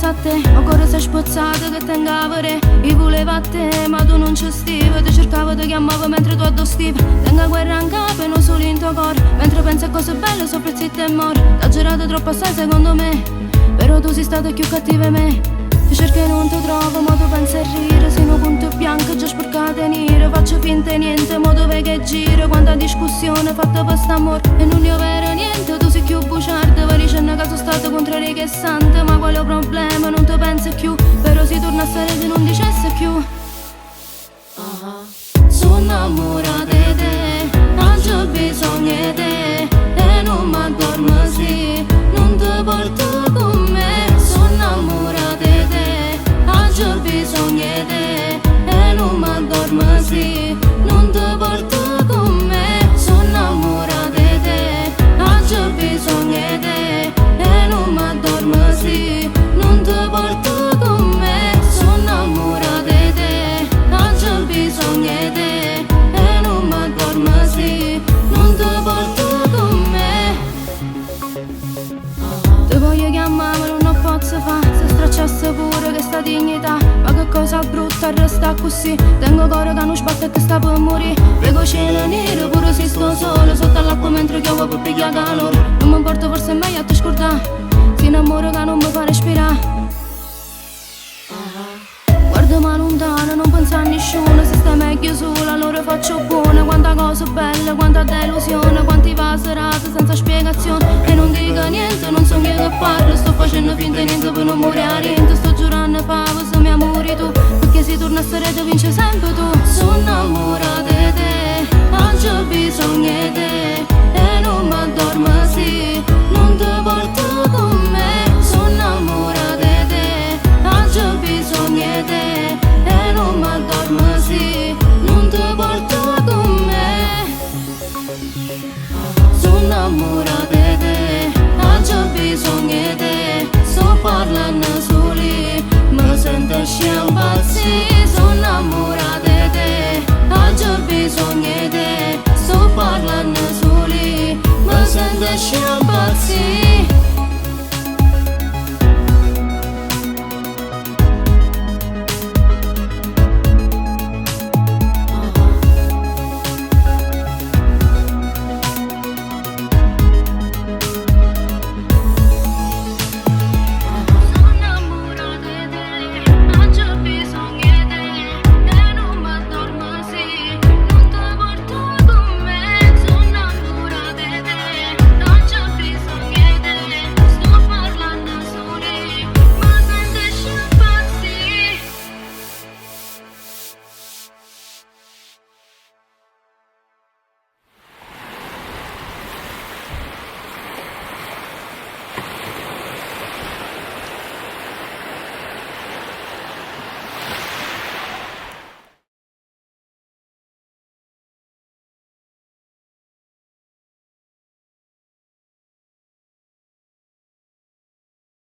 pensa a te, ma cuore sei spozzato che tengavere. Io volevo a te, ma tu non ci stivi. Ti cercavo, ti chiamavo mentre tu addostivi. Tenga guerra in capo e non solo in tuo cuore. Mentre pensi a cose belle, sopra zitta e mori. T'ha girato troppo assai secondo me, però tu sei stato più cattivo di me. Ti cerco e non ti trovo, ma tu pensi a ridere. Sei un punto bianco, già sporcate nere. Faccio finta e niente, ma dove che giro. Quanta discussione fatta per st'amore e non ne ho vero niente. Tu sei più buciardo, va dicendo che sono stato contrario che sante. Ma quale problema, non ti pensi più. Però si torna a stare se non dicesse più. Sono innamorata di te, oggi ho bisogno di te. E non mi addormo se non ti porto con me. Sono innamorata di te, oggi ho bisogno di te. E non mi addormo se non ti porto con me. Sono innamorata di te, oggi ho bisogno di te. E non mi addormo se non ti porto con me. Sono innamorata di te, oggi ho bisogno di te. E non mi addormo se non ti porto con me. Ti voglio chiamare ma non ho posso fare. Se stracciasse pure questa dignità. Ma che cosa brutta resta così. Tengo cuore che non sbatte e che sta per morire. Prego cielo nero pure se sto solo sotto all'acqua mentre chiovo per pigliare calore. Non mi importa, forse è meglio a te scordare. Si innamoro che non mi fa respirare. Guarda lontano, non pensa a nessuno. Se stai meglio sola, allora faccio buona. Quanta cosa bella, quanta delusione. Quanti va serate senza spiegazione. E non dico niente, non so io che parlo. Sto facendo finta di niente per non morire niente. Sto giurando pavo se mi amori tu. Perché si torna a stare te vince sempre tu. Sono innamorata di te, oggi ho bisogno di te. E non mi addormo se non ti porto con me. Sono innamorata di te, oggi ho bisogno di te. E non mi addormo se non ti porto con me. Sono innamorata di te, oggi ho bisogno di te. Sto parlando soli, mi sento sciampazzi.